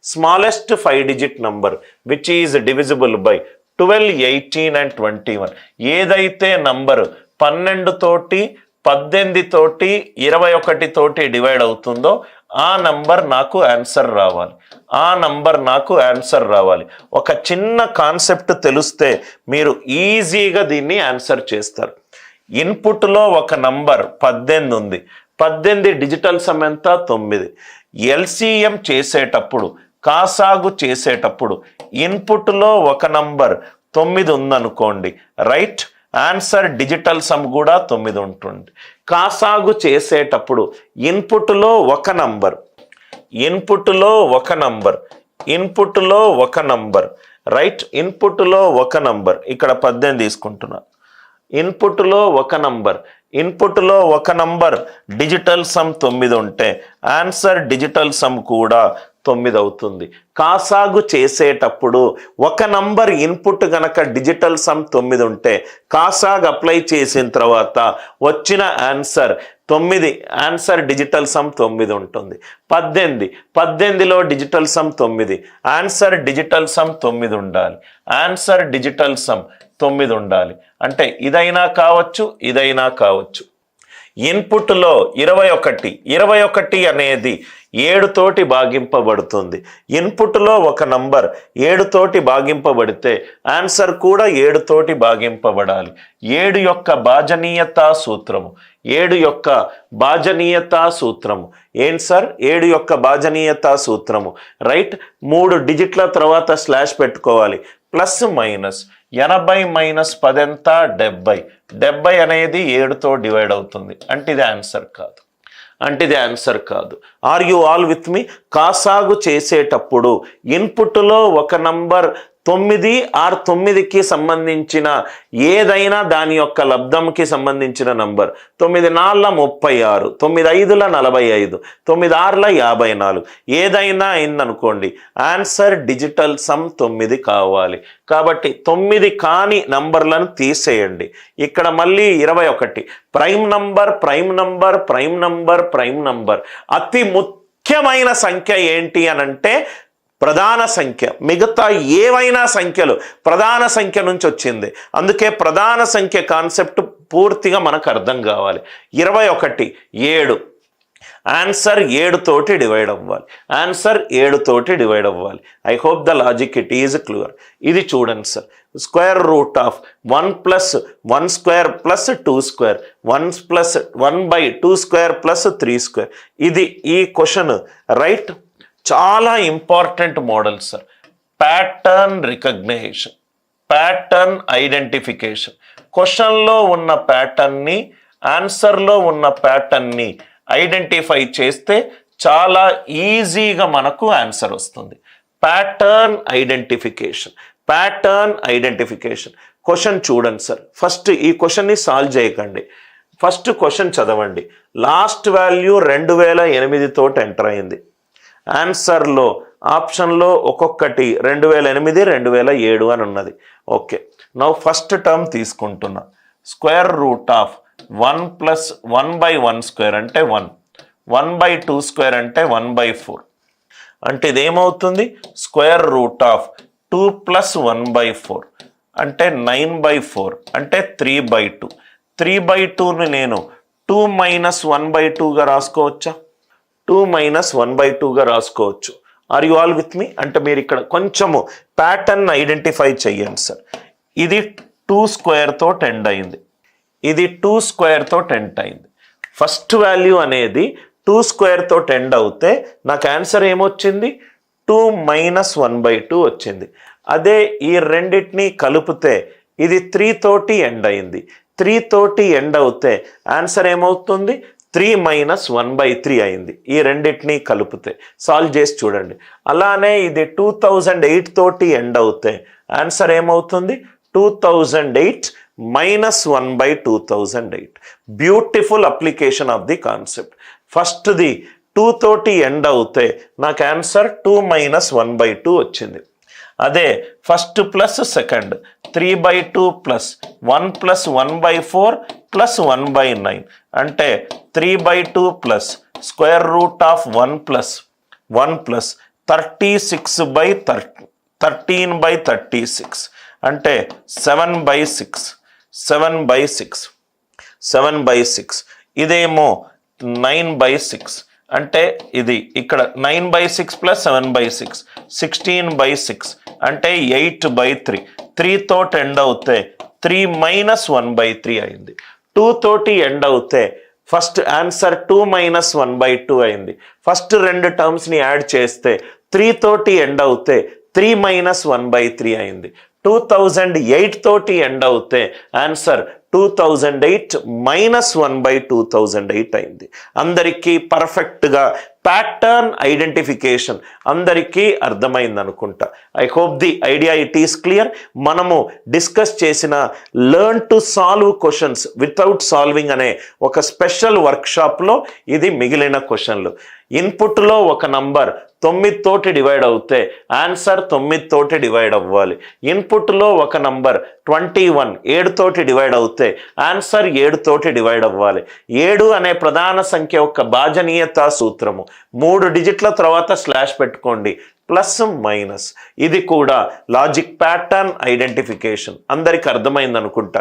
Smallest 5-digit number which is divisible by 12, 18 and 21. ఏదైతే number 12 తోటి 18 తోటి 21 తోటి డివైడ్ అవుతుందో ఆ నంబర్ నాకు ఆన్సర్ రావాలి. ఒక చిన్న కాన్సెప్ట్ తెలిస్తే మీరు ఈజీగా దీన్ని ఆన్సర్ చేస్తారు. ఇన్పుట్లో ఒక నంబర్ 18 ఉంది. 18 డిజిటల్ సమ్ ఎంత? 9. ఎల్సిఎం చేసేటప్పుడు, కాసాగు చేసేటప్పుడు ఇన్పుట్లో ఒక నంబర్ 9 ఉందనుకోండి, రైట్? ఆన్సర్ డిజిటల్ సమ్ కూడా 9 ఉంటుంది. కాసాగు చేసేటప్పుడు ఇన్పుట్లో ఒక నంబర్, రైట్? ఇన్పుట్లో ఒక నంబర్, ఇక్కడ 18 తీసుకుంటున్నా. ఇన్పుట్లో ఒక నంబర్ డిజిటల్ సమ్ 9 ఉంటే ఆన్సర్ డిజిటల్ సమ్ కూడా 9 అవుతుంది. కాసాగు చేసేటప్పుడు ఒక నంబర్ ఇన్పుట్ గనక డిజిటల్ సమ్ 9 ఉంటే కాసాగు అప్లై చేసిన తర్వాత వచ్చిన ఆన్సర్ 9, ఆన్సర్ డిజిటల్ సమ్ 9 ఉంటుంది. 18లో digital sum 9, answer digital sum 9 ఉండాలి. అంటే ఇదైనా కావచ్చు. ఇన్పుట్లో 21 అనేది 7 తోటి భాగింపబడుతుంది. ఇన్పుట్లో ఒక నంబర్ 7 తోటి భాగింపబడితే ఆన్సర్ కూడా 7 తోటి భాగింపబడాలి. 7 యొక్క భాజనీయతా సూత్రము ఏం సార్? 7 యొక్క భాజనీయతా సూత్రము, రైట్? 3 డిజిట్ల తర్వాత స్లాష్ పెట్టుకోవాలి. ప్లస్ మైనస్ 80 మైనస్ 10 ఎంత? 70. 70 అనేది 7తో డివైడ్ అవుతుంది. అంటే ఇది ఆన్సర్ కాదు. Are you all with me? కాసాగు చేసేటప్పుడు ఇన్పుట్లో ఒక నంబర్ 9 ఆర్ 9కి సంబంధించిన ఏదైనా దాని యొక్క లబ్ధంకి సంబంధించిన నంబర్ 9 4 36, 9 5 45, 9 6 54 ఏదైనా అయిందనుకోండి, ఆన్సర్ డిజిటల్ సమ్ 9 కావాలి. కాబట్టి 9 కాని నంబర్లను తీసేయండి. ఇక్కడ మళ్ళీ 21 ప్రైమ్ నంబర్. అతి ముఖ్యమైన సంఖ్య ఏంటి అనంటే ప్రధాన సంఖ్య. మిగతా ఏవైనా సంఖ్యలు ప్రధాన సంఖ్య నుంచి వచ్చింది. అందుకే ప్రధాన సంఖ్య కాన్సెప్ట్ పూర్తిగా మనకు అర్థం కావాలి. 21 7, ఆన్సర్ 7 తోటి డివైడ్ అవ్వాలి. I hope the logic it is clear. ఇది చూడండి సార్, స్క్వేర్ రూట్ ఆఫ్ 1 + 1² + 2², 1/2² + 3². ఇది ఈ క్వశ్చన్, రైట్? చాలా important model sir. Pattern recognition, pattern identification. క్వశ్చన్లో ఉన్న ప్యాటర్న్ని, ఆన్సర్లో ఉన్న ప్యాటర్న్ని ఐడెంటిఫై చేస్తే చాలా ఈజీగా మనకు ఆన్సర్ వస్తుంది. Pattern identification. క్వశ్చన్ చూడండి సార్. ఫస్ట్ ఈ క్వశ్చన్ని సాల్వ్ చేయకండి. ఫస్ట్ క్వశ్చన్ చదవండి. లాస్ట్ వాల్యూ 2008 తోటి ఎంటర్ అయింది. ఆన్సర్లో ఆప్షన్లో ఒక్కొక్కటి 2008, 2007 అని ఉన్నది. ఓకే, నౌ ఫస్ట్ టర్మ్ తీసుకుంటున్నా. స్క్వేర్ రూట్ ఆఫ్ 1 + 1/1² అంటే 1, 1/2² అంటే 1/4. అంటే ఇదేమవుతుంది? స్క్వేర్ రూట్ ఆఫ్ 2 + 1/4 అంటే 9/4 అంటే 3/2. 3/2ని నేను 2 - 1/2గా రాసుకోవచ్చా? 2 - 1/2గా రాసుకోవచ్చు. Are you all with me? అంటే మీరు ఇక్కడ కొంచెము ప్యాటర్న్ ఐడెంటిఫై చెయ్యండి సార్. ఇది 2² తోటి ఎండ్ అయింది. ఫస్ట్ వాల్యూ అనేది 2² తోటి ఎండ్ అవుతే నాకు ఆన్సర్ ఏమొచ్చింది? 2 - 1/2 వచ్చింది. అదే ఈ రెండింటిని కలిపితే ఇది 3 తోటి ఎండ్ అయింది. 3 తోటి ఎండ్ అవుతే ఆన్సర్ ఏమవుతుంది? 3 - 1/3 అయింది. ఈ రెండింటినీ కలిపితే సాల్వ్ చేసి చూడండి. అలానే ఇది 2008 తోటి ఎండ్ అవుతే ఆన్సర్ ఏమవుతుంది? 2008 - 1/2008. Beautiful application of the concept. ఫస్ట్ది 2 తోటి ఎండ్ అవుతే నాకు ఆన్సర్ 2 - 1/2 వచ్చింది. అదే ఫస్ట్ ప్లస్ సెకండ్ 3/2 + 1 + 1/4 + 1/9 అంటే 3/2 + స్క్వేర్ రూట్ ఆఫ్ 1 + 1 + 36/13/36 అంటే 7/6 7/6 ఇదేమో 9/6 అంటే ఇది ఇక్కడ 9/6 + 7/6 16/6 అంటే 8/3 3 తోటి ఎండ్ అవుతే 3 - 1/3 అయింది. 2 తోటి ఎండ్ అవుతే ఫస్ట్ ఆన్సర్ 2 - 1/2 అయింది. ఫస్ట్ రెండు టర్మ్స్ని యాడ్ చేస్తే 3 తోటి ఎండ్ అవుతే 3 - 1/3 అయింది. 2008 తోటి ఎండ్ అవుతే ఆన్సర్ 2008 - 1/2008 అయింది. అందరికీ పర్ఫెక్ట్గా ప్యాటర్న్ ఐడెంటిఫికేషన్ అందరికీ అర్థమైంది అనుకుంటా. I hope the idea it is clear. మనము డిస్కస్ చేసిన learn to solve questions without solving అనే ఒక స్పెషల్ వర్క్షాప్లో ఇది మిగిలిన క్వశ్చన్లు. ఇన్పుట్లో ఒక నంబర్ 9 తోటి డివైడ్ అవుతే ఆన్సర్ 9 తోటి డివైడ్ అవ్వాలి. ఇన్పుట్లో ఒక నంబర్ 21 7 తోటి డివైడ్ అవుతే ఆన్సర్ 7 తోటి డివైడ్ అవ్వాలి. 7 అనే ప్రధాన సంఖ్య యొక్క భాజనీయత సూత్రము 3 డిజిట్ల తర్వాత స్లాష్ పెట్టుకోండి, ప్లస్ మైనస్. ఇది కూడా లాజిక్ ప్యాటర్న్ ఐడెంటిఫికేషన్ అందరికి అర్థమైంది అనుకుంటా.